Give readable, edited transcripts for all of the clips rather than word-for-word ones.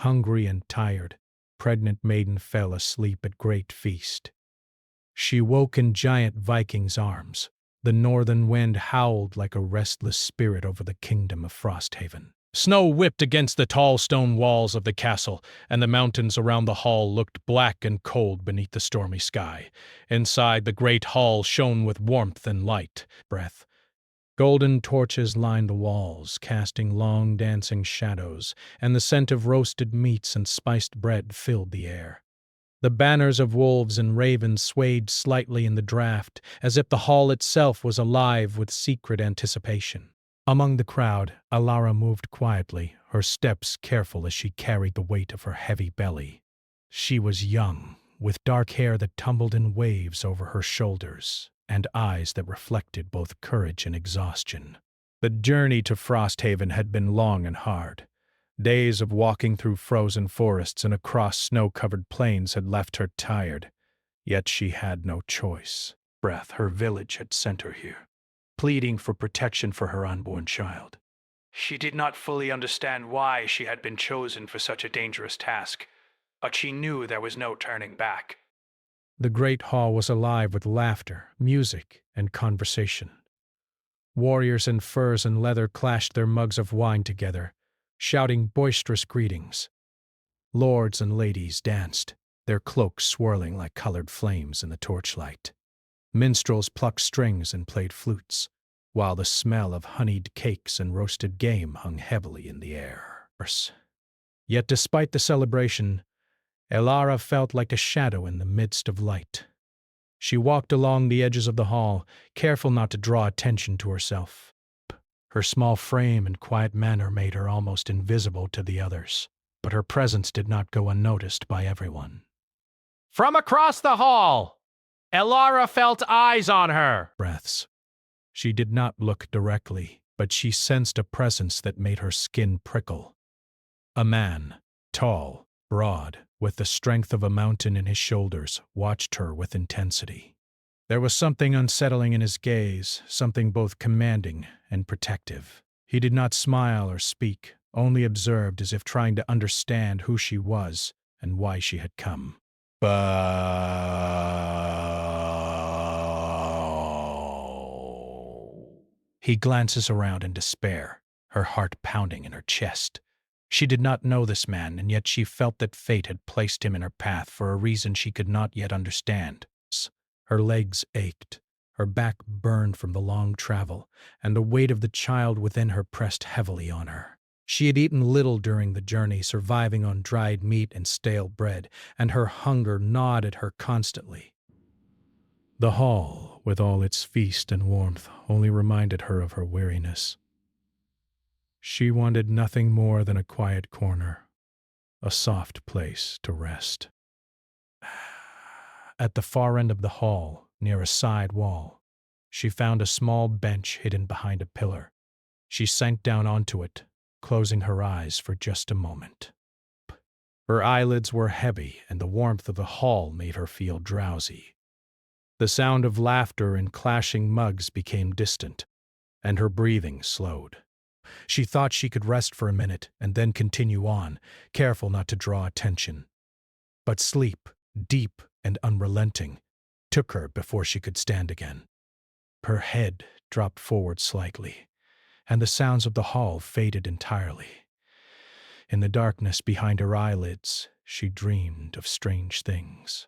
Hungry and tired, pregnant Maiden fell asleep at great feast. She woke in giant Viking's arms. The northern wind howled like a restless spirit over the kingdom of Frosthaven. Snow whipped against the tall stone walls of the castle, and the mountains around the hall looked black and cold beneath the stormy sky. Inside, the great hall shone with warmth and light. Breath. Golden torches lined the walls, casting long dancing shadows, and the scent of roasted meats and spiced bread filled the air. The banners of wolves and ravens swayed slightly in the draught, as if the hall itself was alive with secret anticipation. Among the crowd, Alara moved quietly, her steps careful as she carried the weight of her heavy belly. She was young, with dark hair that tumbled in waves over her shoulders, and eyes that reflected both courage and exhaustion. The journey to Frosthaven had been long and hard. Days of walking through frozen forests and across snow-covered plains had left her tired, yet she had no choice. Her village had sent her here, pleading for protection for her unborn child. She did not fully understand why she had been chosen for such a dangerous task, but she knew there was no turning back. The great hall was alive with laughter, music, and conversation. Warriors in furs and leather clashed their mugs of wine together, shouting boisterous greetings. Lords and ladies danced, their cloaks swirling like colored flames in the torchlight. Minstrels plucked strings and played flutes, while the smell of honeyed cakes and roasted game hung heavily in the air. Yet despite the celebration, Alara felt like a shadow in the midst of light. She walked along the edges of the hall, careful not to draw attention to herself. Her small frame and quiet manner made her almost invisible to the others, but her presence did not go unnoticed by everyone. From across the hall, Alara felt eyes on her. Breaths. She did not look directly, but she sensed a presence that made her skin prickle. A man, tall, broad, with the strength of a mountain in his shoulders, watched her with intensity. There was something unsettling in his gaze, something both commanding and protective. He did not smile or speak, only observed as if trying to understand who she was and why she had come. He glances around in despair, her heart pounding in her chest. She did not know this man, and yet she felt that fate had placed him in her path for a reason she could not yet understand. Her legs ached, her back burned from the long travel, and the weight of the child within her pressed heavily on her. She had eaten little during the journey, surviving on dried meat and stale bread, and her hunger gnawed at her constantly. The hall, with all its feast and warmth, only reminded her of her weariness. She wanted nothing more than a quiet corner, a soft place to rest. At the far end of the hall, near a side wall, she found a small bench hidden behind a pillar. She sank down onto it, closing her eyes for just a moment. Her eyelids were heavy, and the warmth of the hall made her feel drowsy. The sound of laughter and clashing mugs became distant, and her breathing slowed. She thought she could rest for a minute and then continue on, careful not to draw attention. But sleep, deep and unrelenting, took her before she could stand again. Her head dropped forward slightly, and the sounds of the hall faded entirely. In the darkness behind her eyelids, she dreamed of strange things.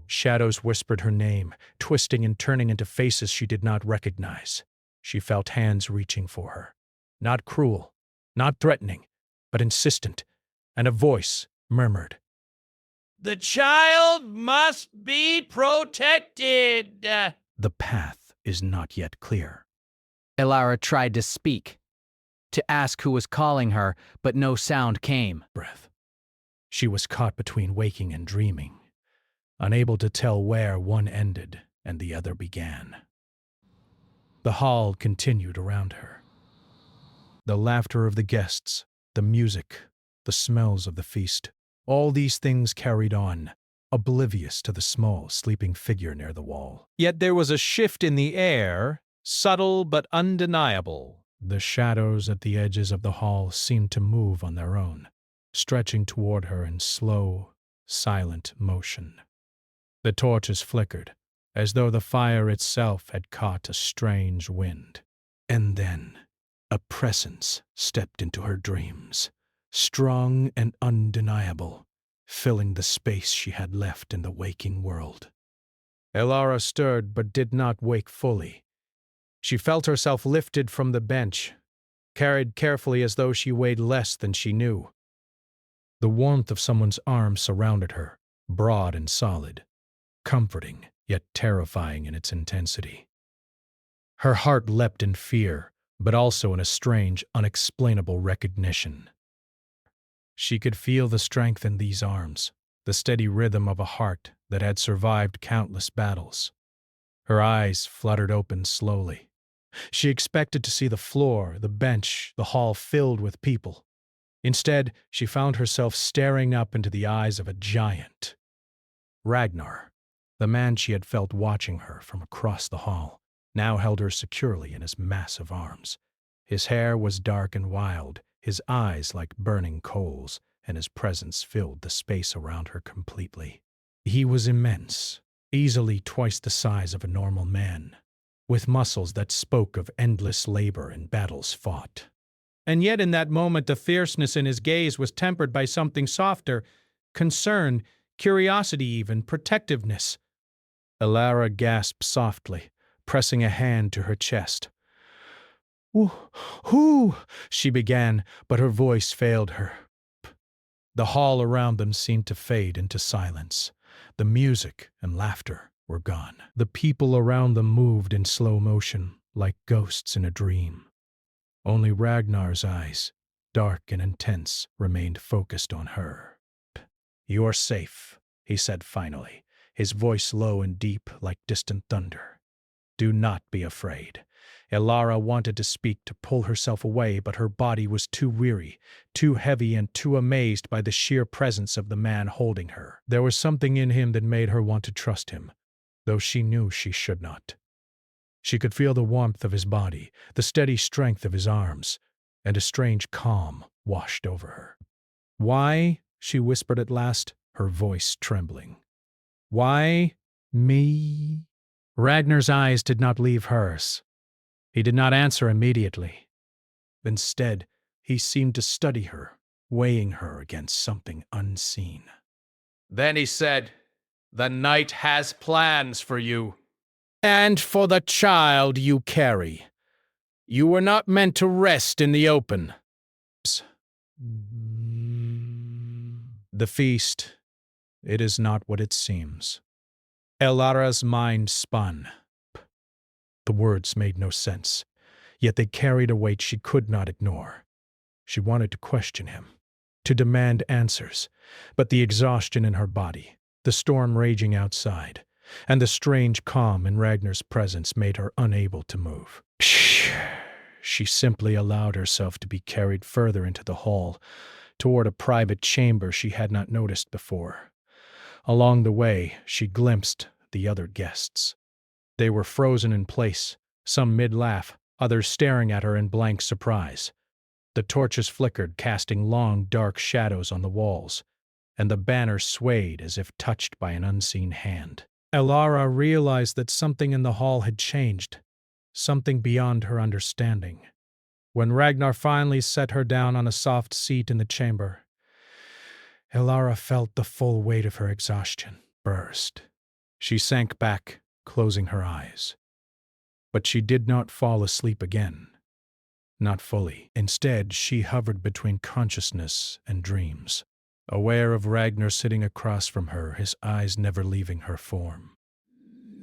Shadows whispered her name, twisting and turning into faces she did not recognize. She felt hands reaching for her. Not cruel, not threatening, but insistent, and a voice murmured, "The child must be protected." The path is not yet clear. Alara tried to speak, to ask who was calling her, but no sound came. She was caught between waking and dreaming, unable to tell where one ended and the other began. The hall continued around her. The laughter of the guests, the music, the smells of the feast, all these things carried on, oblivious to the small, sleeping figure near the wall. Yet there was a shift in the air, subtle but undeniable. The shadows at the edges of the hall seemed to move on their own, stretching toward her in slow, silent motion. The torches flickered, as though the fire itself had caught a strange wind. And then a presence stepped into her dreams, strong and undeniable, filling the space she had left in the waking world. Elara stirred but did not wake fully. She felt herself lifted from the bench, carried carefully as though she weighed less than she knew. The warmth of someone's arm surrounded her, broad and solid, comforting yet terrifying in its intensity. Her heart leapt in fear, but also in a strange, unexplainable recognition. She could feel the strength in these arms, the steady rhythm of a heart that had survived countless battles. Her eyes fluttered open slowly. She expected to see the floor, the bench, the hall filled with people. Instead, she found herself staring up into the eyes of a giant. Ragnar, the man she had felt watching her from across the hall, now held her securely in his massive arms. His hair was dark and wild, his eyes like burning coals, and his presence filled the space around her completely. He was immense, easily twice the size of a normal man, with muscles that spoke of endless labor and battles fought. And yet in that moment the fierceness in his gaze was tempered by something softer, concern, curiosity even, protectiveness. Elara gasped softly, pressing a hand to her chest. "Who?" she began, but her voice failed her. The hall around them seemed to fade into silence. The music and laughter were gone. The people around them moved in slow motion, like ghosts in a dream. Only Ragnar's eyes, dark and intense, remained focused on her. "You're safe," he said finally, his voice low and deep like distant thunder. "Do not be afraid." Elara wanted to speak, to pull herself away, but her body was too weary, too heavy, and too amazed by the sheer presence of the man holding her. There was something in him that made her want to trust him, though she knew she should not. She could feel the warmth of his body, the steady strength of his arms, and a strange calm washed over her. "Why?" she whispered at last, her voice trembling. "Why me?" Ragnar's eyes did not leave hers. He did not answer immediately. Instead, he seemed to study her, weighing her against something unseen. Then he said, "The night has plans for you. And for the child you carry. You were not meant to rest in the open." The feast, it is not what it seems. Elara's mind spun. The words made no sense, yet they carried a weight she could not ignore. She wanted to question him, to demand answers, but the exhaustion in her body, the storm raging outside, and the strange calm in Ragnar's presence made her unable to move. She simply allowed herself to be carried further into the hall, toward a private chamber she had not noticed before. Along the way, she glimpsed the other guests. They were frozen in place, some mid-laugh, others staring at her in blank surprise. The torches flickered, casting long, dark shadows on the walls, and the banner swayed as if touched by an unseen hand. Elara realized that something in the hall had changed, something beyond her understanding. When Ragnar finally set her down on a soft seat in the chamber, Elara felt the full weight of her exhaustion burst. She sank back, closing her eyes. But she did not fall asleep again. Not fully. Instead, she hovered between consciousness and dreams, aware of Ragnar sitting across from her, his eyes never leaving her form.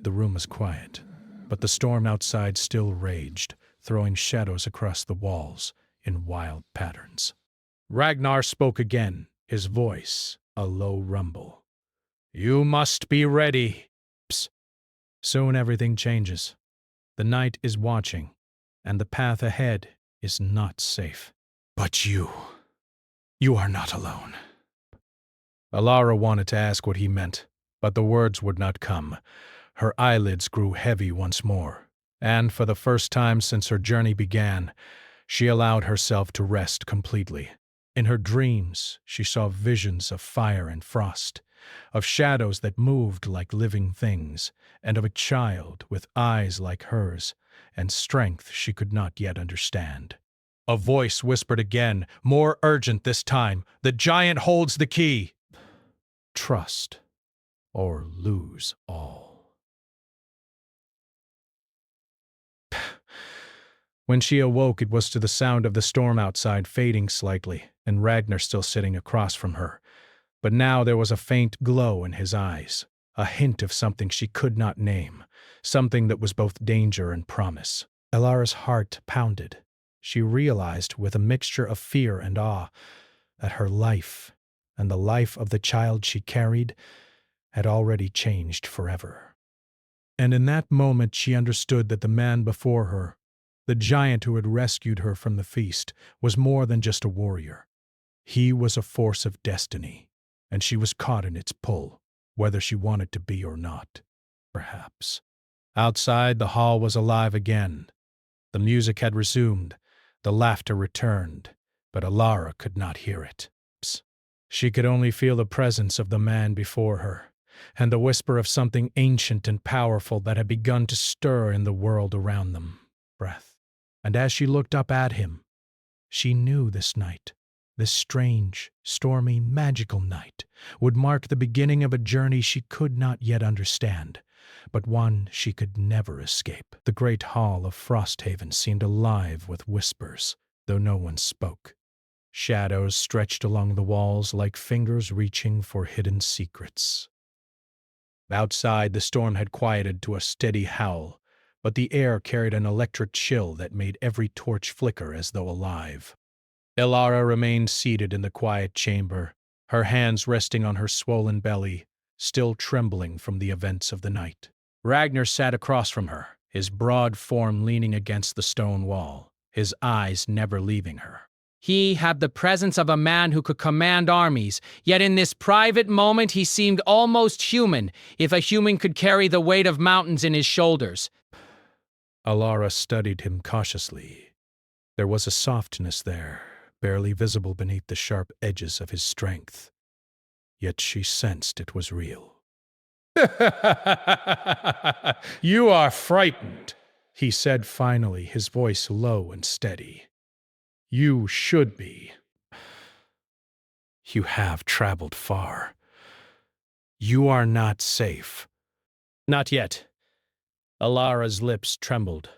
The room was quiet, but the storm outside still raged, throwing shadows across the walls in wild patterns. Ragnar spoke again, his voice a low rumble. "You must be ready." Soon everything changes. The night is watching, and the path ahead is not safe. But you are not alone. Elara wanted to ask what he meant, but the words would not come. Her eyelids grew heavy once more, and for the first time since her journey began, She allowed herself to rest completely. In her dreams, she saw visions of fire and frost, of shadows that moved like living things, and of a child with eyes like hers and strength she could not yet understand. A voice whispered again, more urgent this time, "The giant holds the key." Trust, or lose all. When she awoke, it was to the sound of the storm outside fading slightly, and Ragnar still sitting across from her. But now there was a faint glow in his eyes, a hint of something she could not name, something that was both danger and promise. Elara's heart pounded. She realized, with a mixture of fear and awe, that her life, and the life of the child she carried, had already changed forever. And in that moment she understood that the man before her, the giant who had rescued her from the feast, was more than just a warrior. He was a force of destiny, and she was caught in its pull, whether she wanted to be or not, perhaps. Outside, the hall was alive again. The music had resumed, the laughter returned, but Elara could not hear it. She could only feel the presence of the man before her, and the whisper of something ancient and powerful that had begun to stir in the world around them. Breath. And as she looked up at him, she knew this night, this strange, stormy, magical night, would mark the beginning of a journey she could not yet understand, but one she could never escape. The great hall of Frosthaven seemed alive with whispers, though no one spoke. Shadows stretched along the walls like fingers reaching for hidden secrets. Outside, the storm had quieted to a steady howl, but the air carried an electric chill that made every torch flicker as though alive. Elara remained seated in the quiet chamber, her hands resting on her swollen belly, still trembling from the events of the night. Ragnar sat across from her, his broad form leaning against the stone wall, his eyes never leaving her. He had the presence of a man who could command armies, yet in this private moment he seemed almost human, if a human could carry the weight of mountains in his shoulders. Elara studied him cautiously. There was a softness there, barely visible beneath the sharp edges of his strength. Yet she sensed it was real. "You are frightened," he said finally, his voice low and steady. "You should be. You have traveled far. You are not safe." "Not yet." Elara's lips trembled.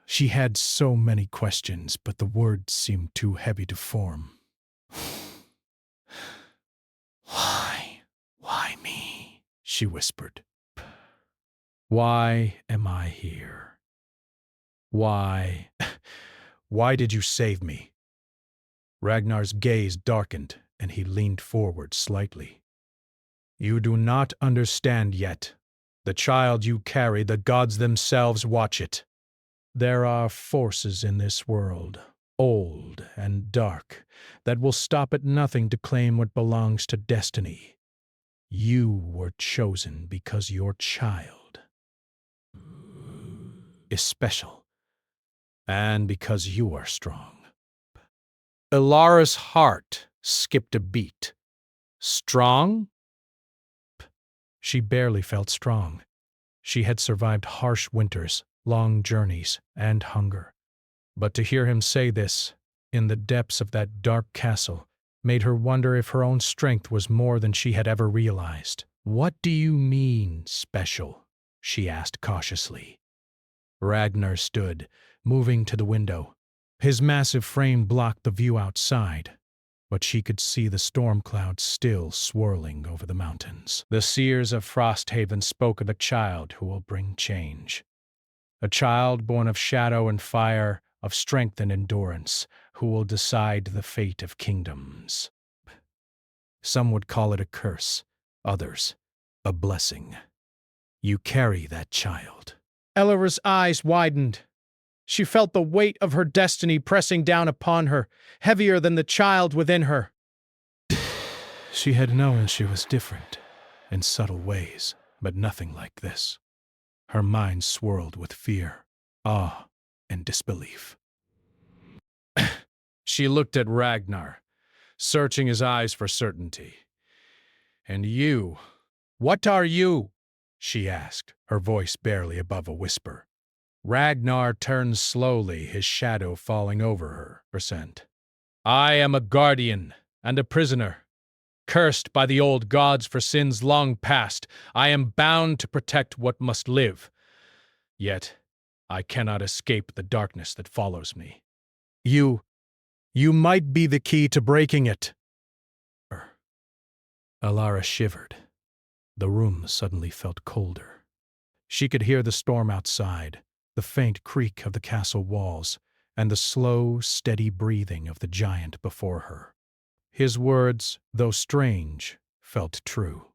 She had so many questions, but the words seemed too heavy to form. Why me?" she whispered. "Why am I here? Why did you save me?" Ragnar's gaze darkened, and he leaned forward slightly. "You do not understand yet. The child you carry, the gods themselves watch it. There are forces in this world, old and dark, that will stop at nothing to claim what belongs to destiny. You were chosen because your child is special, and because you are strong." Elara's heart skipped a beat. Strong? She barely felt strong. She had survived harsh winters, long journeys, and hunger. But to hear him say this, in the depths of that dark castle, made her wonder if her own strength was more than she had ever realized. "What do you mean, special?" she asked cautiously. Ragnar stood, moving to the window. His massive frame blocked the view outside, but she could see the storm clouds still swirling over the mountains. The seers of Frosthaven spoke of a child who will bring change. A child born of shadow and fire, of strength and endurance, who will decide the fate of kingdoms. Some would call it a curse, others a blessing. You carry that child. Elara's eyes widened. She felt the weight of her destiny pressing down upon her, heavier than the child within her. She had known she was different, in subtle ways, but nothing like this. Her mind swirled with fear, awe, and disbelief. She looked at Ragnar, searching his eyes for certainty. "And you, what are you?" she asked, her voice barely above a whisper. Ragnar turned slowly, his shadow falling over her. "I am a guardian and a prisoner. Cursed by the old gods for sins long past, I am bound to protect what must live. Yet, I cannot escape the darkness that follows me. You might be the key to breaking it." Alara shivered. The room suddenly felt colder. She could hear the storm outside, the faint creak of the castle walls, and the slow, steady breathing of the giant before her. His words, though strange, felt true.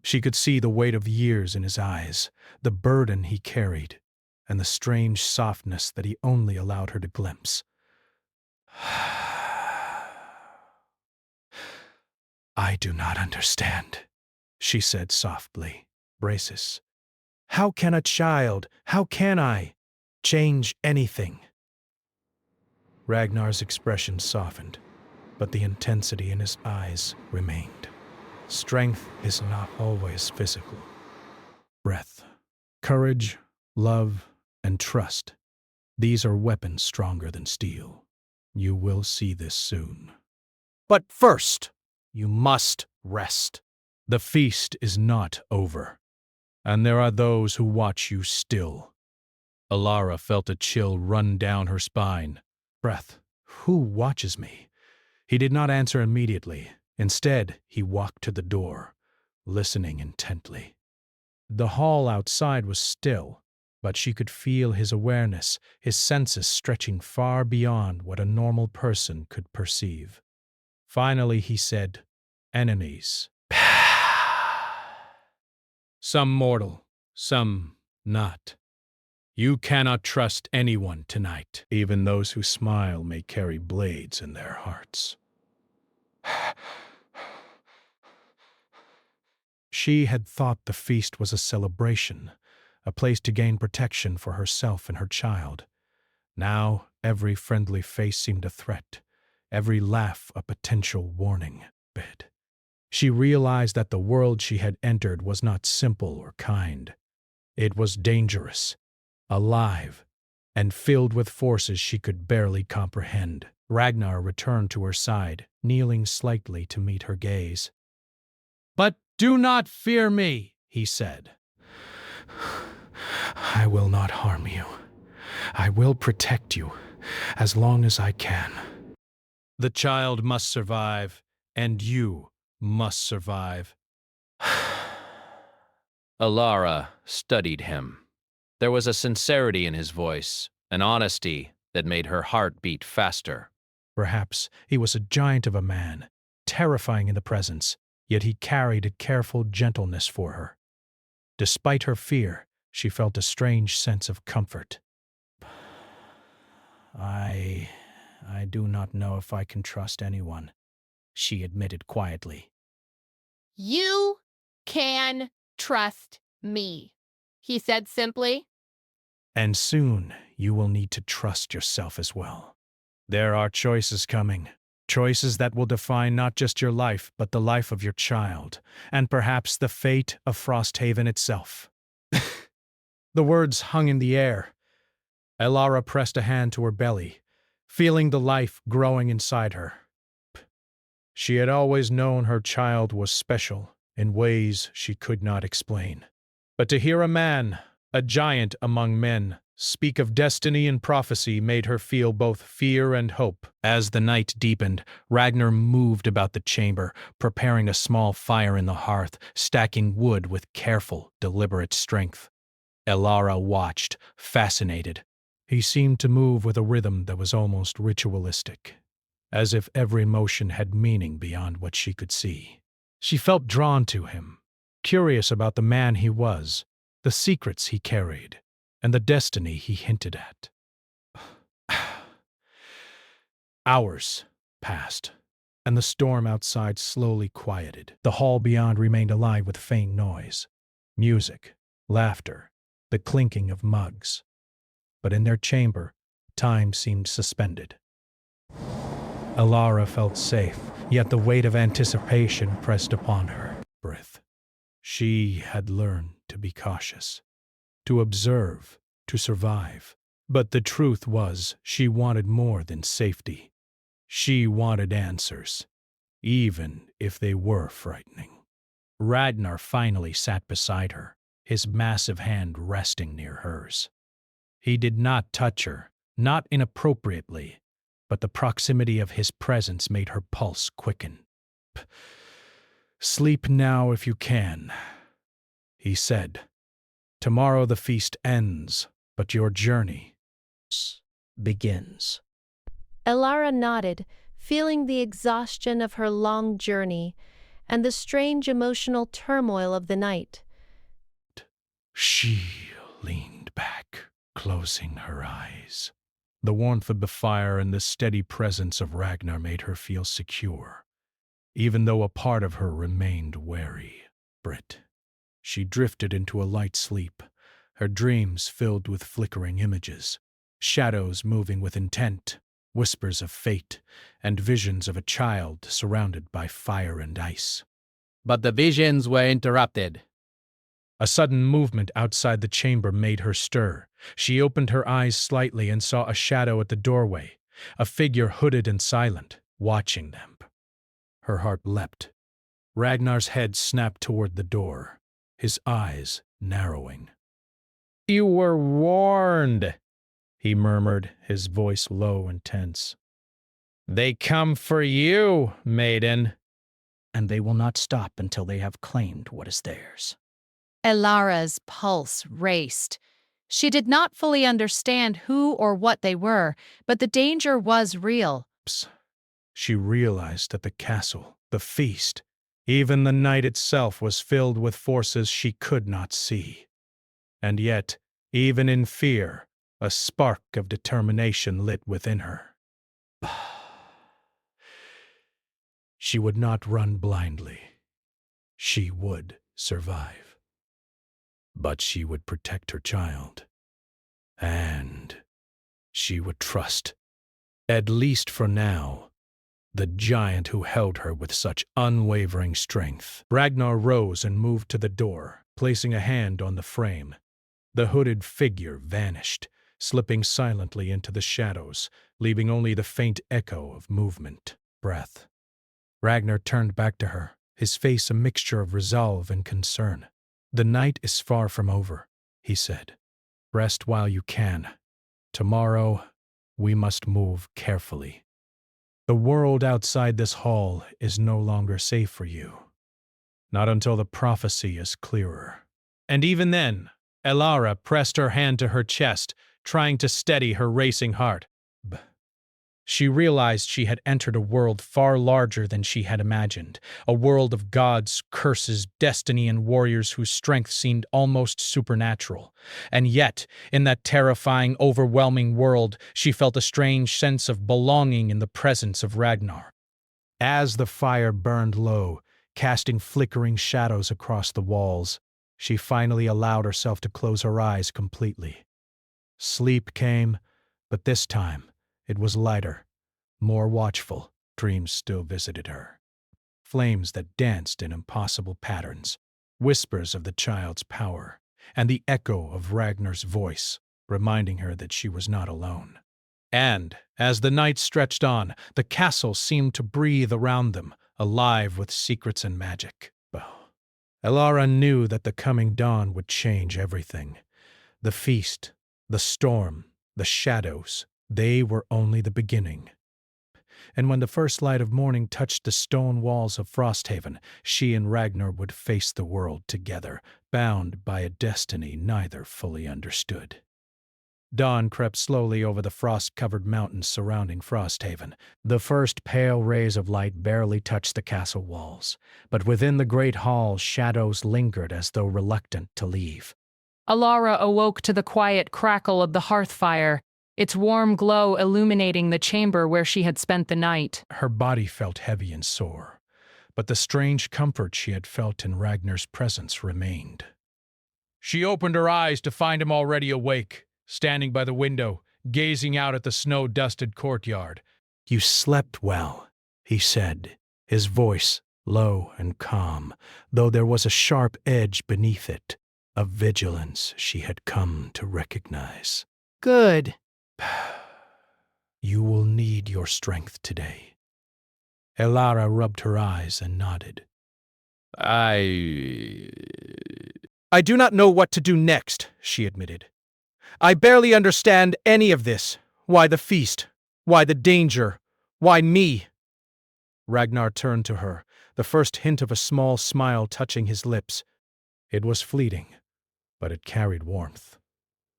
She could see the weight of years in his eyes, the burden he carried, and the strange softness that he only allowed her to glimpse. "I do not understand," she said softly. "Braces. How can a child, how can I, change anything?" Ragnar's expression softened, but the intensity in his eyes remained. Strength is not always physical. Breath, courage, love, and trust. These are weapons stronger than steel. You will see this soon. But first, you must rest. The feast is not over, and there are those who watch you still. Alara felt a chill run down her spine. Breath. Who watches me? He did not answer immediately. Instead, he walked to the door, listening intently. The hall outside was still, but she could feel his awareness, his senses stretching far beyond what a normal person could perceive. Finally, he said, "Enemies. Some mortal, some not. You cannot trust anyone tonight. Even those who smile may carry blades in their hearts." She had thought the feast was a celebration, a place to gain protection for herself and her child. Now every friendly face seemed a threat, every laugh a potential warning. She realized that the world she had entered was not simple or kind. It was dangerous, alive, and filled with forces she could barely comprehend. Ragnar returned to her side, kneeling slightly to meet her gaze. "But do not fear me," he said. "I will not harm you. I will protect you as long as I can. The child must survive, and you must survive." Alara studied him. There was a sincerity in his voice, an honesty that made her heart beat faster. Perhaps he was a giant of a man, terrifying in the presence, yet he carried a careful gentleness for her. Despite her fear, she felt a strange sense of comfort. I do not know if I can trust anyone," she admitted quietly. "You can trust me," he said simply. "And soon you will need to trust yourself as well. There are choices coming, choices that will define not just your life, but the life of your child, and perhaps the fate of Frosthaven itself." The words hung in the air. Alara pressed a hand to her belly, feeling the life growing inside her. She had always known her child was special in ways she could not explain. But to hear a man, a giant among men, speak of destiny and prophecy made her feel both fear and hope. As the night deepened, Ragnar moved about the chamber, preparing a small fire in the hearth, stacking wood with careful, deliberate strength. Alara watched, fascinated. He seemed to move with a rhythm that was almost ritualistic, as if every motion had meaning beyond what she could see. She felt drawn to him, curious about the man he was, the secrets he carried, and the destiny he hinted at. Hours passed, and the storm outside slowly quieted. The hall beyond remained alive with faint noise, music, laughter, the clinking of mugs. But in their chamber, time seemed suspended. Alara felt safe, yet the weight of anticipation pressed upon her. Breath. She had learned to be cautious, to observe, to survive. But the truth was, she wanted more than safety. She wanted answers, even if they were frightening. Ragnar finally sat beside her, his massive hand resting near hers. He did not touch her, not inappropriately, but the proximity of his presence made her pulse quicken. "Sleep now if you can," he said. "Tomorrow the feast ends, but your journey begins." Alara nodded, feeling the exhaustion of her long journey and the strange emotional turmoil of the night. She leaned back, closing her eyes. The warmth of the fire and the steady presence of Ragnar made her feel secure, even though a part of her remained wary. She drifted into a light sleep, her dreams filled with flickering images, shadows moving with intent, whispers of fate, and visions of a child surrounded by fire and ice. But the visions were interrupted. A sudden movement outside the chamber made her stir. She opened her eyes slightly and saw a shadow at the doorway, a figure hooded and silent, watching them. Her heart leapt. Ragnar's head snapped toward the door, his eyes narrowing. "You were warned," he murmured, his voice low and tense. "They come for you, Maiden." "And they will not stop until they have claimed what is theirs." Alara's pulse raced. She did not fully understand who or what they were, but the danger was real. She realized that the castle, the feast, even the night itself was filled with forces she could not see. And yet, even in fear, a spark of determination lit within her. She would not run blindly. She would survive. But she would protect her child. And she would trust, at least for now, the giant who held her with such unwavering strength. Ragnar rose and moved to the door, placing a hand on the frame. The hooded figure vanished, slipping silently into the shadows, leaving only the faint echo of movement, breath. Ragnar turned back to her, his face a mixture of resolve and concern. "The night is far from over," he said. "Rest while you can. Tomorrow, we must move carefully. The world outside this hall is no longer safe for you. Not until the prophecy is clearer." And even then, Alara pressed her hand to her chest, trying to steady her racing heart. She realized she had entered a world far larger than she had imagined, a world of gods, curses, destiny, and warriors whose strength seemed almost supernatural. And yet, in that terrifying, overwhelming world, she felt a strange sense of belonging in the presence of Ragnar. As the fire burned low, casting flickering shadows across the walls, she finally allowed herself to close her eyes completely. Sleep came, but this time, it was lighter, more watchful. Dreams still visited her. Flames that danced in impossible patterns, whispers of the child's power, and the echo of Ragnar's voice, reminding her that she was not alone. And, as the night stretched on, the castle seemed to breathe around them, alive with secrets and magic. Alara knew that the coming dawn would change everything. The feast, the storm, the shadows, they were only the beginning. And when the first light of morning touched the stone walls of Frosthaven, she and Ragnar would face the world together, bound by a destiny neither fully understood. Dawn crept slowly over the frost-covered mountains surrounding Frosthaven. The first pale rays of light barely touched the castle walls, but within the great hall shadows lingered as though reluctant to leave. Alara awoke to the quiet crackle of the hearth fire, its warm glow illuminating the chamber where she had spent the night. Her body felt heavy and sore, but the strange comfort she had felt in Ragnar's presence remained. She opened her eyes to find him already awake, standing by the window, gazing out at the snow-dusted courtyard. You slept well, he said, his voice low and calm, though there was a sharp edge beneath it, of vigilance she had come to recognize. Good. You will need your strength today. Elara rubbed her eyes and nodded. I do not know what to do next, she admitted. I barely understand any of this. Why the feast? Why the danger? Why me? Ragnar turned to her, the first hint of a small smile touching his lips. It was fleeting, but it carried warmth.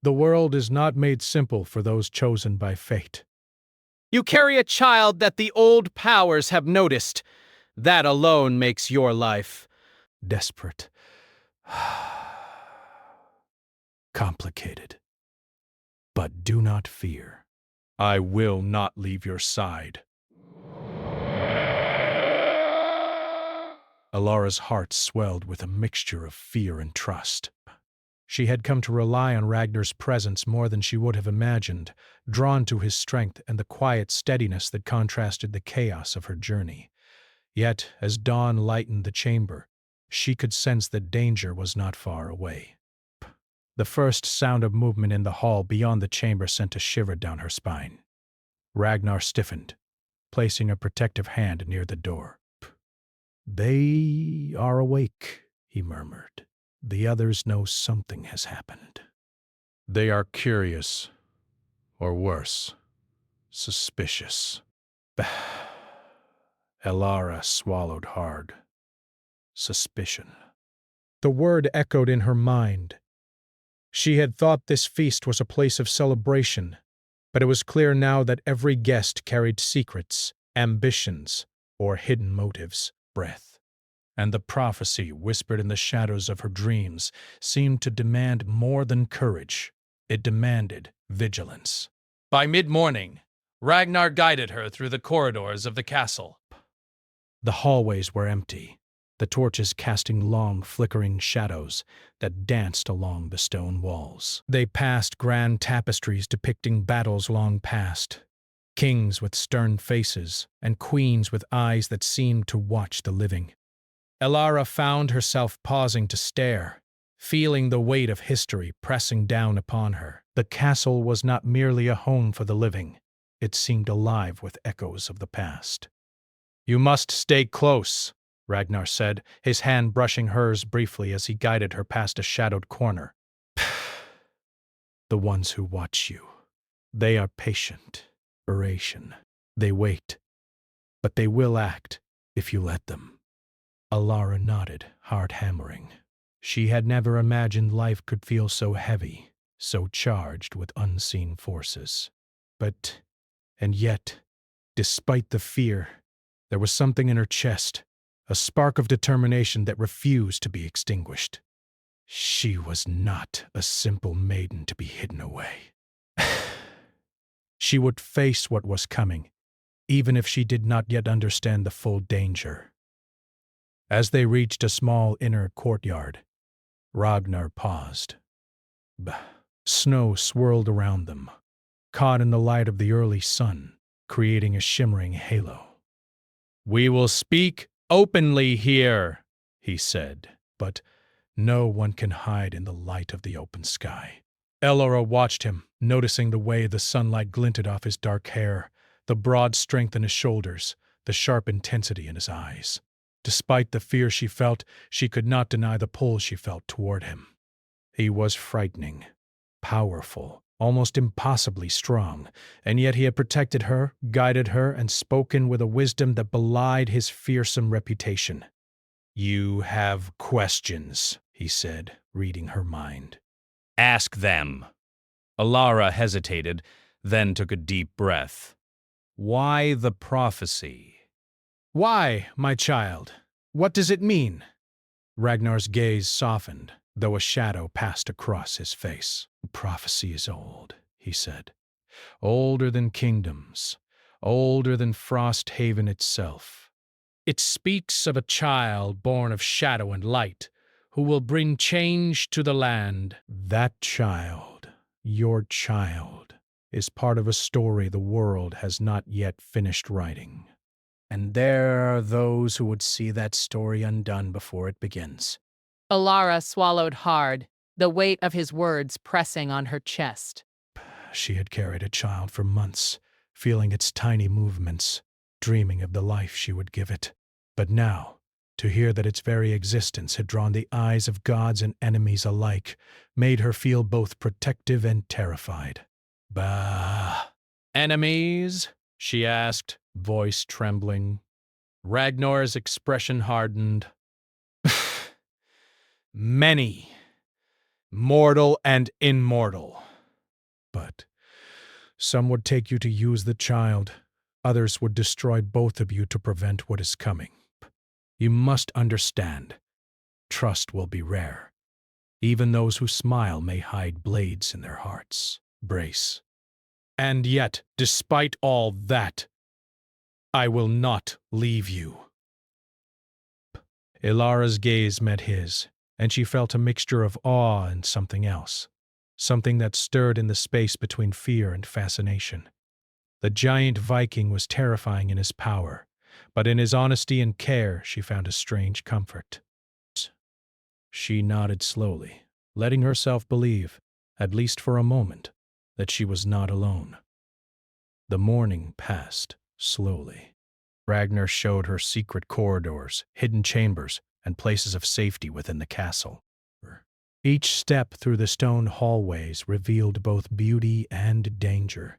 The world is not made simple for those chosen by fate. You carry a child that the old powers have noticed. That alone makes your life Desperate. Complicated. But do not fear. I will not leave your side. Alara's heart swelled with a mixture of fear and trust. She had come to rely on Ragnar's presence more than she would have imagined, drawn to his strength and the quiet steadiness that contrasted the chaos of her journey. Yet, as dawn lightened the chamber, she could sense that danger was not far away. The first sound of movement in the hall beyond the chamber sent a shiver down her spine. Ragnar stiffened, placing a protective hand near the door. They are awake, he murmured. The others know something has happened. They are curious, or worse, suspicious. Elara swallowed hard. Suspicion. The word echoed in her mind. She had thought this feast was a place of celebration, but it was clear now that every guest carried secrets, ambitions, or hidden motives. Breath. And the prophecy whispered in the shadows of her dreams seemed to demand more than courage. It demanded vigilance. By mid-morning, Ragnar guided her through the corridors of the castle. The hallways were empty, the torches casting long, flickering shadows that danced along the stone walls. They passed grand tapestries depicting battles long past, kings with stern faces and queens with eyes that seemed to watch the living. Elara found herself pausing to stare, feeling the weight of history pressing down upon her. The castle was not merely a home for the living. It seemed alive with echoes of the past. You must stay close, Ragnar said, his hand brushing hers briefly as he guided her past a shadowed corner. The ones who watch you. They are patient. They wait. But they will act if you let them. Elara nodded, heart hammering. She had never imagined life could feel so heavy, so charged with unseen forces. And yet, despite the fear, there was something in her chest, a spark of determination that refused to be extinguished. She was not a simple maiden to be hidden away. She would face what was coming, even if she did not yet understand the full danger. As they reached a small inner courtyard, Ragnar paused. Snow swirled around them, caught in the light of the early sun, creating a shimmering halo. "We will speak openly here," he said, but no one can hide in the light of the open sky. Elara watched him, noticing the way the sunlight glinted off his dark hair, the broad strength in his shoulders, the sharp intensity in his eyes. Despite the fear she felt, she could not deny the pull she felt toward him. He was frightening, powerful, almost impossibly strong, and yet he had protected her, guided her, and spoken with a wisdom that belied his fearsome reputation. "You have questions," he said, reading her mind. "Ask them." Elara hesitated, then took a deep breath. "Why the prophecy?" "Why, my child? What does it mean?" Ragnar's gaze softened, though a shadow passed across his face. "Prophecy is old," he said. "Older than kingdoms, older than Frosthaven itself. It speaks of a child born of shadow and light, who will bring change to the land." "That child, your child," is part of a story the world has not yet finished writing. And there are those who would see that story undone before it begins. Alara swallowed hard, the weight of his words pressing on her chest. She had carried a child for months, feeling its tiny movements, dreaming of the life she would give it. But now, to hear that its very existence had drawn the eyes of gods and enemies alike, made her feel both protective and terrified. Bah! Enemies? She asked, voice trembling. Ragnar's expression hardened. Many. Mortal and immortal. But some would take you to use the child. Others would destroy both of you to prevent what is coming. You must understand. Trust will be rare. Even those who smile may hide blades in their hearts. Brace. And yet, despite all that, I will not leave you. Ilara's gaze met his, and she felt a mixture of awe and something else. Something that stirred in the space between fear and fascination. The giant Viking was terrifying in his power, but in his honesty and care she found a strange comfort. She nodded slowly, letting herself believe, at least for a moment, that she was not alone. The morning passed slowly. Ragnar showed her secret corridors, hidden chambers, and places of safety within the castle. Each step through the stone hallways revealed both beauty and danger.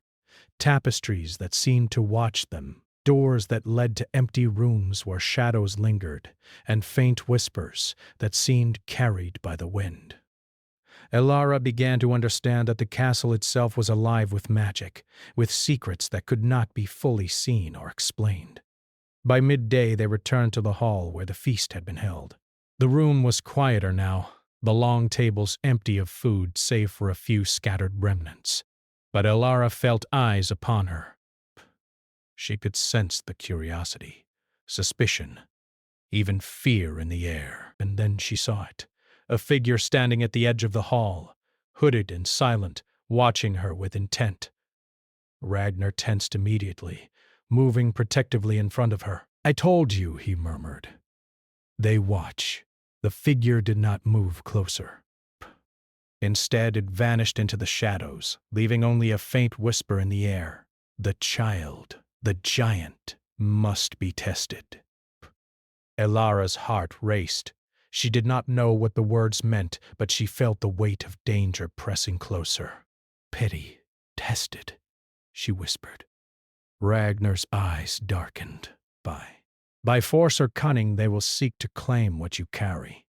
Tapestries that seemed to watch them, doors that led to empty rooms where shadows lingered, and faint whispers that seemed carried by the wind. Elara began to understand that the castle itself was alive with magic, with secrets that could not be fully seen or explained. By midday they returned to the hall where the feast had been held. The room was quieter now, the long tables empty of food save for a few scattered remnants. But Elara felt eyes upon her. She could sense the curiosity, suspicion, even fear in the air. And then she saw it, a figure standing at the edge of the hall, hooded and silent, watching her with intent. Ragnar tensed immediately, moving protectively in front of her. I told you, he murmured. They watch. The figure did not move closer. Instead, it vanished into the shadows, leaving only a faint whisper in the air. The child, the giant, must be tested. Elara's heart raced. She did not know what the words meant, but she felt the weight of danger pressing closer. Pity, tested, she whispered. Ragnar's eyes darkened. By force or cunning, they will seek to claim what you carry.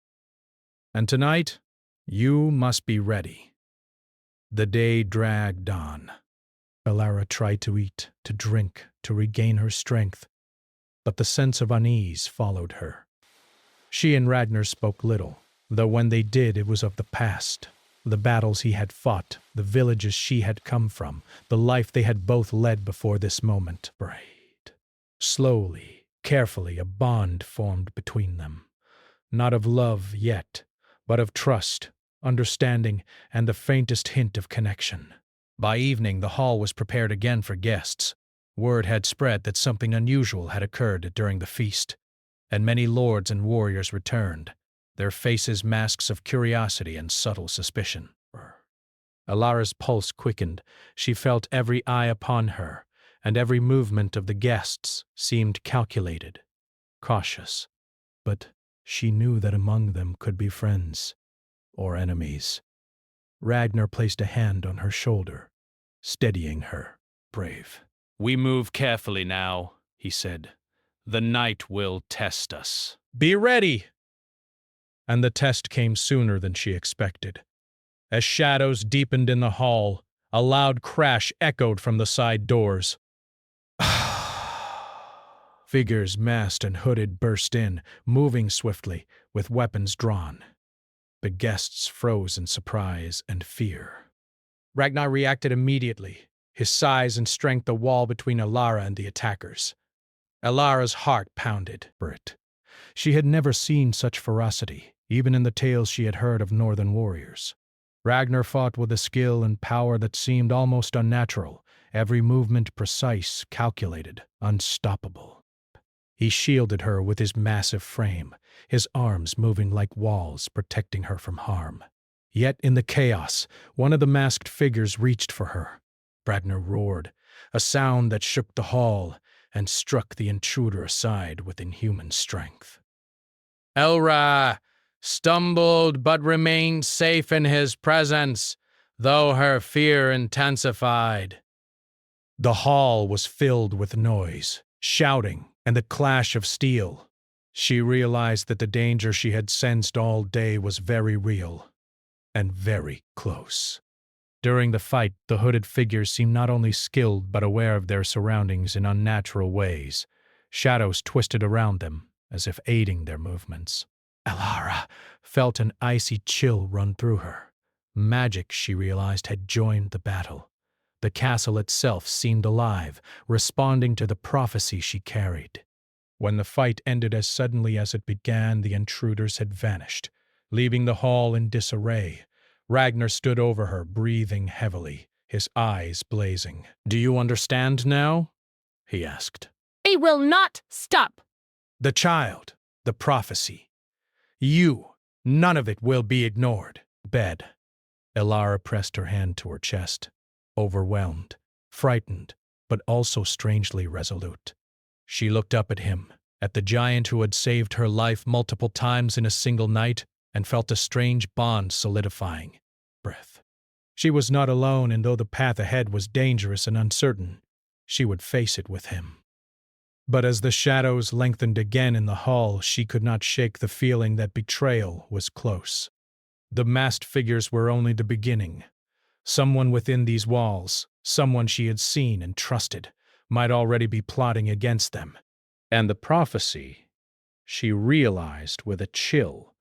And tonight, you must be ready. The day dragged on. Elara tried to eat, to drink, to regain her strength, but the sense of unease followed her. She and Ragnar spoke little, though when they did it was of the past, the battles he had fought, the villages she had come from, the life they had both led before this moment. Slowly, carefully, a bond formed between them, not of love yet, but of trust, understanding, and the faintest hint of connection. By evening, the hall was prepared again for guests. Word had spread that something unusual had occurred during the feast, and many lords and warriors returned, their faces masks of curiosity and subtle suspicion. Alara's pulse quickened. She felt every eye upon her, and every movement of the guests seemed calculated, cautious. But she knew that among them could be friends or enemies. Ragnar placed a hand on her shoulder, steadying her. Brave. We move carefully now, he said. The night will test us. Be ready! And the test came sooner than she expected. As shadows deepened in the hall, a loud crash echoed from the side doors. Figures masked and hooded burst in, moving swiftly, with weapons drawn. The guests froze in surprise and fear. Ragnar reacted immediately, his size and strength a wall between Elara and the attackers. Elara's heart pounded for it. She had never seen such ferocity, even in the tales she had heard of northern warriors. Ragnar fought with a skill and power that seemed almost unnatural, every movement precise, calculated, unstoppable. He shielded her with his massive frame, his arms moving like walls, protecting her from harm. Yet in the chaos, one of the masked figures reached for her. Ragnar roared, a sound that shook the hall and struck the intruder aside with inhuman strength. Elra stumbled but remained safe in his presence, though her fear intensified. The hall was filled with noise, shouting, and the clash of steel. She realized that the danger she had sensed all day was very real and very close. During the fight, the hooded figures seemed not only skilled but aware of their surroundings in unnatural ways. Shadows twisted around them, as if aiding their movements. Elara felt an icy chill run through her. Magic, she realized, had joined the battle. The castle itself seemed alive, responding to the prophecy she carried. When the fight ended as suddenly as it began, the intruders had vanished, leaving the hall in disarray. Ragnar stood over her, breathing heavily, his eyes blazing. "Do you understand now?" he asked. I will not stop. "The child, the prophecy. You, none of it will be ignored." Bed. Elara pressed her hand to her chest, overwhelmed, frightened, but also strangely resolute. She looked up at him, at the giant who had saved her life multiple times in a single night, and felt a strange bond solidifying. Breath. She was not alone, and though the path ahead was dangerous and uncertain, she would face it with him. But as the shadows lengthened again in the hall, she could not shake the feeling that betrayal was close. The masked figures were only the beginning. Someone within these walls, someone she had seen and trusted, might already be plotting against them. And the prophecy, she realized with a chill,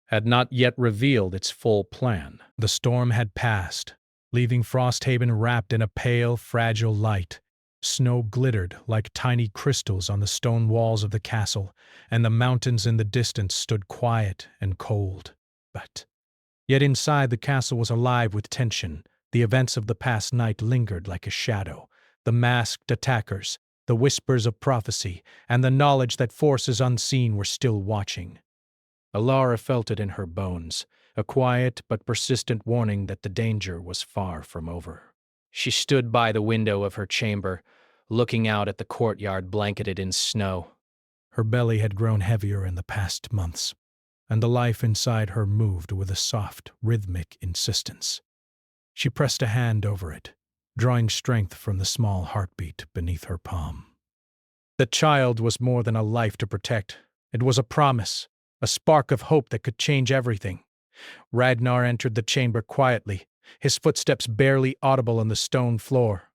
had not yet revealed its full plan. The storm had passed, leaving Frosthaven wrapped in a pale, fragile light. Snow glittered like tiny crystals on the stone walls of the castle, and the mountains in the distance stood quiet and cold. But yet inside the castle was alive with tension. The events of the past night lingered like a shadow. The masked attackers, the whispers of prophecy, and the knowledge that forces unseen were still watching. Elara felt it in her bones, a quiet but persistent warning that the danger was far from over. She stood by the window of her chamber, looking out at the courtyard blanketed in snow. Her belly had grown heavier in the past months, and the life inside her moved with a soft, rhythmic insistence. She pressed a hand over it, drawing strength from the small heartbeat beneath her palm. The child was more than a life to protect. It was a promise, a spark of hope that could change everything. Ragnar entered the chamber quietly, his footsteps barely audible on the stone floor.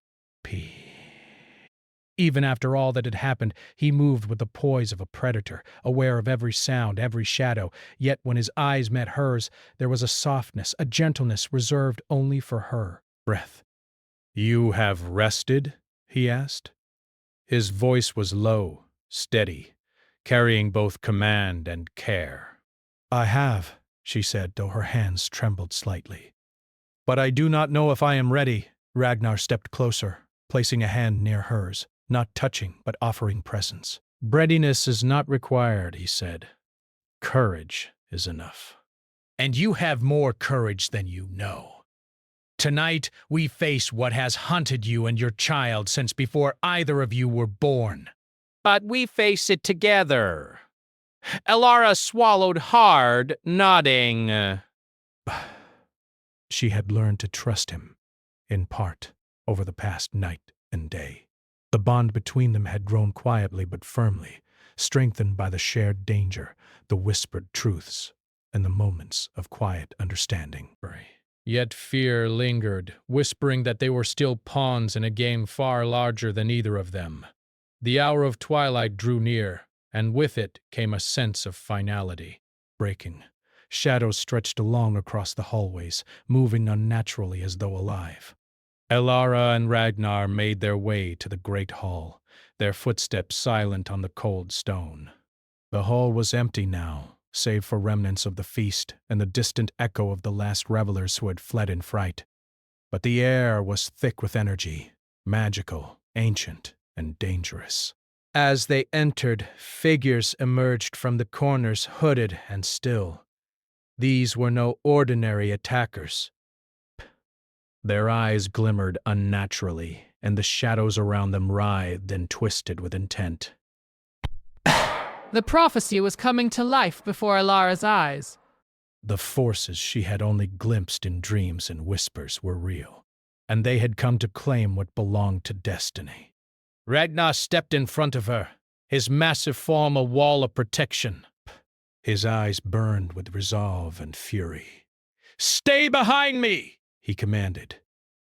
Even after all that had happened, he moved with the poise of a predator, aware of every sound, every shadow. Yet when his eyes met hers, there was a softness, a gentleness reserved only for her. Breath. "You have rested?" he asked. His voice was low, steady, carrying both command and care. "I have," she said, though her hands trembled slightly. "But I do not know if I am ready." Ragnar stepped closer, placing a hand near hers, not touching but offering presence. "Readiness is not required," he said. "Courage is enough. And you have more courage than you know. Tonight, we face what has hunted you and your child since before either of you were born. But we face it together." Elara swallowed hard, nodding. She had learned to trust him, in part, over the past night and day. The bond between them had grown quietly but firmly, strengthened by the shared danger, the whispered truths, and the moments of quiet understanding. Yet fear lingered, whispering that they were still pawns in a game far larger than either of them. The hour of twilight drew near, and with it came a sense of finality. Breaking. Shadows stretched along across the hallways, moving unnaturally as though alive. Elara and Ragnar made their way to the great hall, their footsteps silent on the cold stone. The hall was empty now, save for remnants of the feast and the distant echo of the last revelers who had fled in fright. But the air was thick with energy, magical, ancient, and dangerous. As they entered, figures emerged from the corners, hooded and still. These were no ordinary attackers. Their eyes glimmered unnaturally, and the shadows around them writhed and twisted with intent. The prophecy was coming to life before Alara's eyes. The forces she had only glimpsed in dreams and whispers were real, and they had come to claim what belonged to destiny. Ragnar stepped in front of her, his massive form a wall of protection. His eyes burned with resolve and fury. "Stay behind me!" he commanded.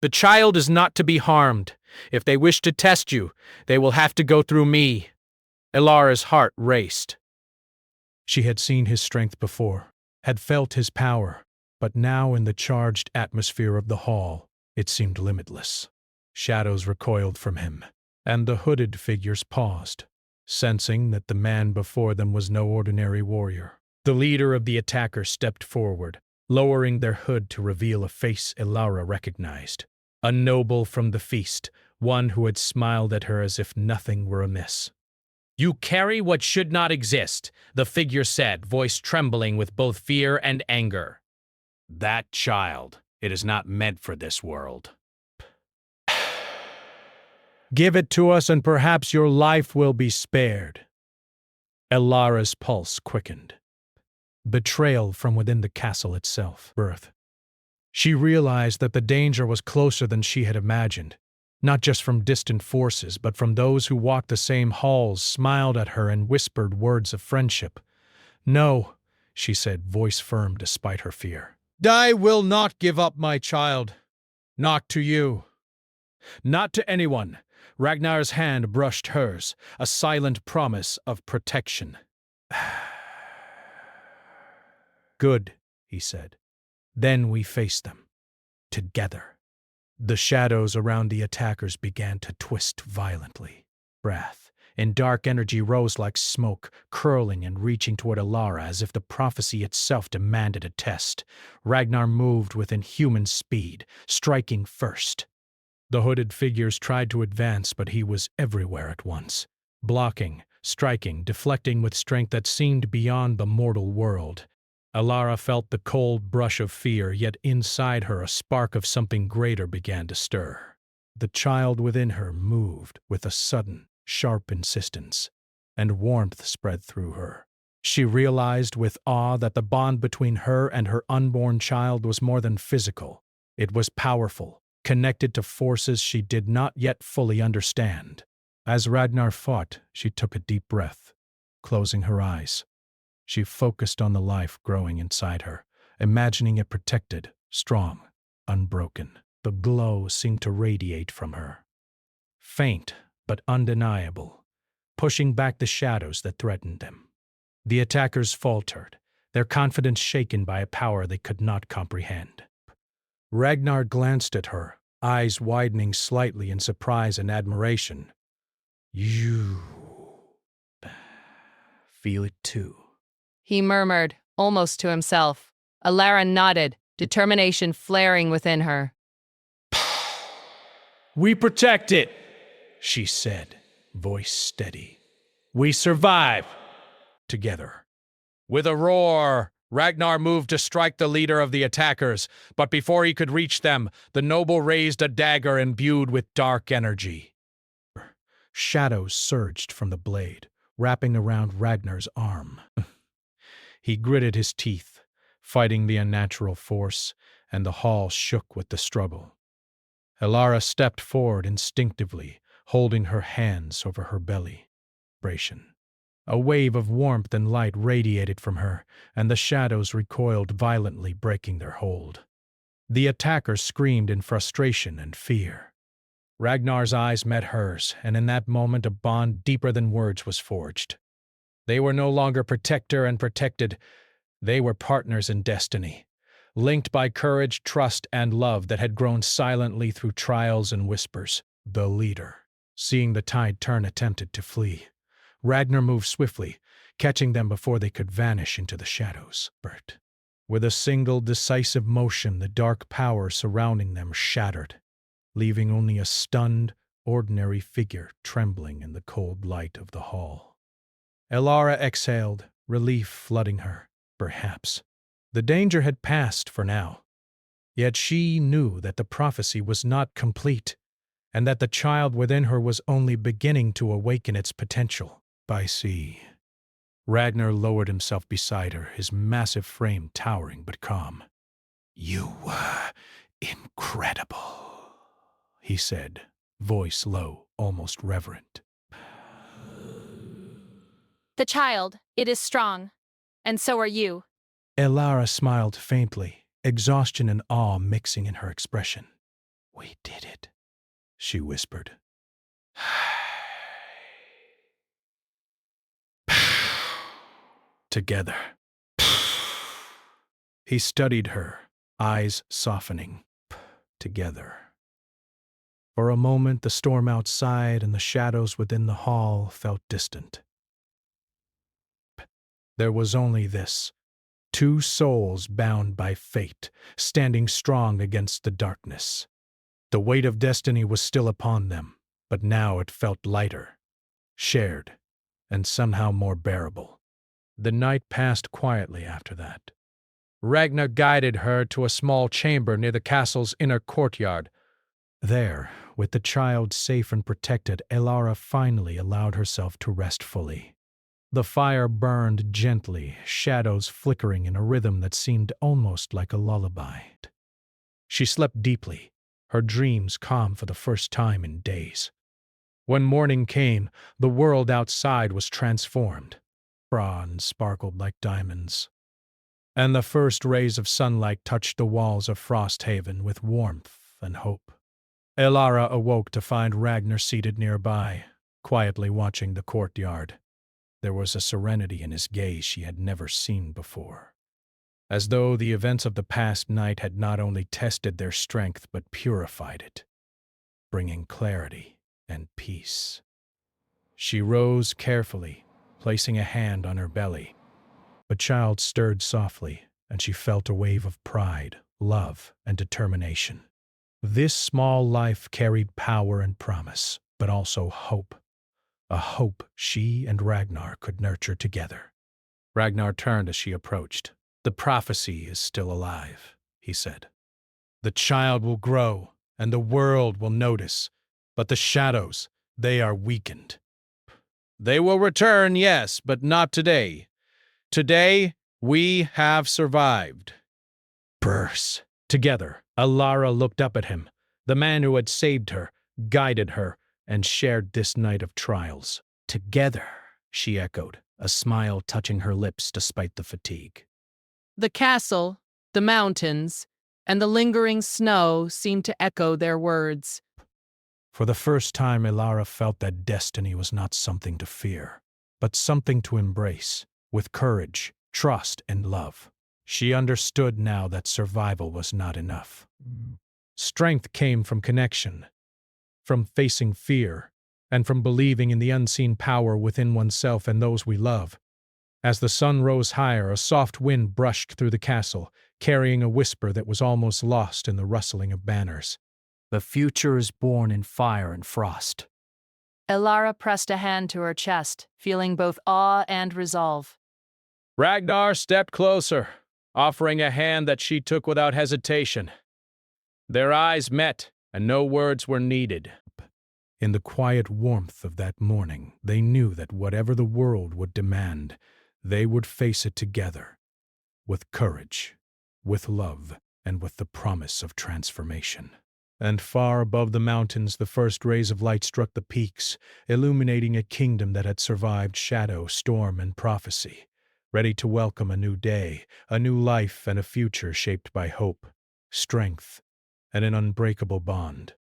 "The child is not to be harmed. If they wish to test you, they will have to go through me." Alara's heart raced. She had seen his strength before, had felt his power, but now in the charged atmosphere of the hall, it seemed limitless. Shadows recoiled from him, and the hooded figures paused, sensing that the man before them was no ordinary warrior. The leader of the attackers stepped forward, lowering their hood to reveal a face Alara recognized. A noble from the feast, one who had smiled at her as if nothing were amiss. "You carry what should not exist," the figure said, voice trembling with both fear and anger. "That child, it is not meant for this world." "Give it to us and perhaps your life will be spared." Alara's pulse quickened. Betrayal from within the castle itself. Birth. She realized that the danger was closer than she had imagined, not just from distant forces, but from those who walked the same halls, smiled at her, and whispered words of friendship. "No," she said, voice firm despite her fear. "I will not give up my child. Not to you. Not to anyone." Ragnar's hand brushed hers, a silent promise of protection. "Good," he said. "Then we face them. Together." The shadows around the attackers began to twist violently. Wrath and dark energy rose like smoke, curling and reaching toward Alara as if the prophecy itself demanded a test. Ragnar moved with inhuman speed, striking first. The hooded figures tried to advance, but he was everywhere at once, blocking, striking, deflecting with strength that seemed beyond the mortal world. Alara felt the cold brush of fear, yet inside her a spark of something greater began to stir. The child within her moved with a sudden, sharp insistence, and warmth spread through her. She realized with awe that the bond between her and her unborn child was more than physical. It was powerful, connected to forces she did not yet fully understand. As Ragnar fought, she took a deep breath, closing her eyes. She focused on the life growing inside her, imagining it protected, strong, unbroken. The glow seemed to radiate from her. Faint, but undeniable, pushing back the shadows that threatened them. The attackers faltered, their confidence shaken by a power they could not comprehend. Ragnar glanced at her, eyes widening slightly in surprise and admiration. "You feel it too," he murmured, almost to himself. Alara nodded, determination flaring within her. "We protect it," she said, voice steady. "We survive together." With a roar, Ragnar moved to strike the leader of the attackers, but before he could reach them, the noble raised a dagger imbued with dark energy. Shadows surged from the blade, wrapping around Ragnar's arm. He gritted his teeth, fighting the unnatural force, and the hall shook with the struggle. Alara stepped forward instinctively, holding her hands over her belly. A wave of warmth and light radiated from her, and the shadows recoiled violently, breaking their hold. The attacker screamed in frustration and fear. Ragnar's eyes met hers, and in that moment a bond deeper than words was forged. They were no longer protector and protected. They were partners in destiny, linked by courage, trust, and love that had grown silently through trials and whispers. The leader, seeing the tide turn, attempted to flee. Ragnar moved swiftly, catching them before they could vanish into the shadows. With a single decisive motion, the dark power surrounding them shattered, leaving only a stunned, ordinary figure trembling in the cold light of the hall. Elara exhaled, relief flooding her. Perhaps the danger had passed for now. Yet she knew that the prophecy was not complete, and that the child within her was only beginning to awaken its potential. By sea. Ragnar lowered himself beside her, his massive frame towering but calm. "You were incredible," he said, voice low, almost reverent. The child, it is strong, and so are you. Elara smiled faintly, exhaustion and awe mixing in her expression. "We did it," she whispered. Together. He studied her, eyes softening. Together. For a moment, the storm outside and the shadows within the hall felt distant. There was only this. Two souls bound by fate, standing strong against the darkness. The weight of destiny was still upon them, but now it felt lighter, shared, and somehow more bearable. The night passed quietly after that. Ragnar guided her to a small chamber near the castle's inner courtyard. There, with the child safe and protected, Elara finally allowed herself to rest fully. The fire burned gently, shadows flickering in a rhythm that seemed almost like a lullaby. She slept deeply, her dreams calm for the first time in days. When morning came, the world outside was transformed. Bronze sparkled like diamonds, and the first rays of sunlight touched the walls of Frosthaven with warmth and hope. Elara awoke to find Ragnar seated nearby, quietly watching the courtyard. There was a serenity in his gaze she had never seen before, as though the events of the past night had not only tested their strength but purified it, bringing clarity and peace. She rose carefully, placing a hand on her belly. The child stirred softly, and she felt a wave of pride, love, and determination. This small life carried power and promise, but also hope. A hope she and Ragnar could nurture together. Ragnar turned as she approached. "The prophecy is still alive," he said. "The child will grow, and the world will notice, but the shadows, they are weakened." "They will return, yes, but not today. Today, we have survived." Burst. Together, Elara looked up at him, the man who had saved her, guided her, and shared this night of trials. "Together," she echoed, a smile touching her lips despite the fatigue. The castle, the mountains, and the lingering snow seemed to echo their words. For the first time, Elara felt that destiny was not something to fear, but something to embrace, with courage, trust, and love. She understood now that survival was not enough. Strength came from connection, from facing fear, and from believing in the unseen power within oneself and those we love. As the sun rose higher, a soft wind brushed through the castle, carrying a whisper that was almost lost in the rustling of banners. "The future is born in fire and frost." Elara pressed a hand to her chest, feeling both awe and resolve. Ragnar stepped closer, offering a hand that she took without hesitation. Their eyes met, and no words were needed. In the quiet warmth of that morning, they knew that whatever the world would demand, they would face it together, with courage, with love, and with the promise of transformation. And far above the mountains, the first rays of light struck the peaks, illuminating a kingdom that had survived shadow, storm, and prophecy, ready to welcome a new day, a new life, and a future shaped by hope, strength, and an unbreakable bond.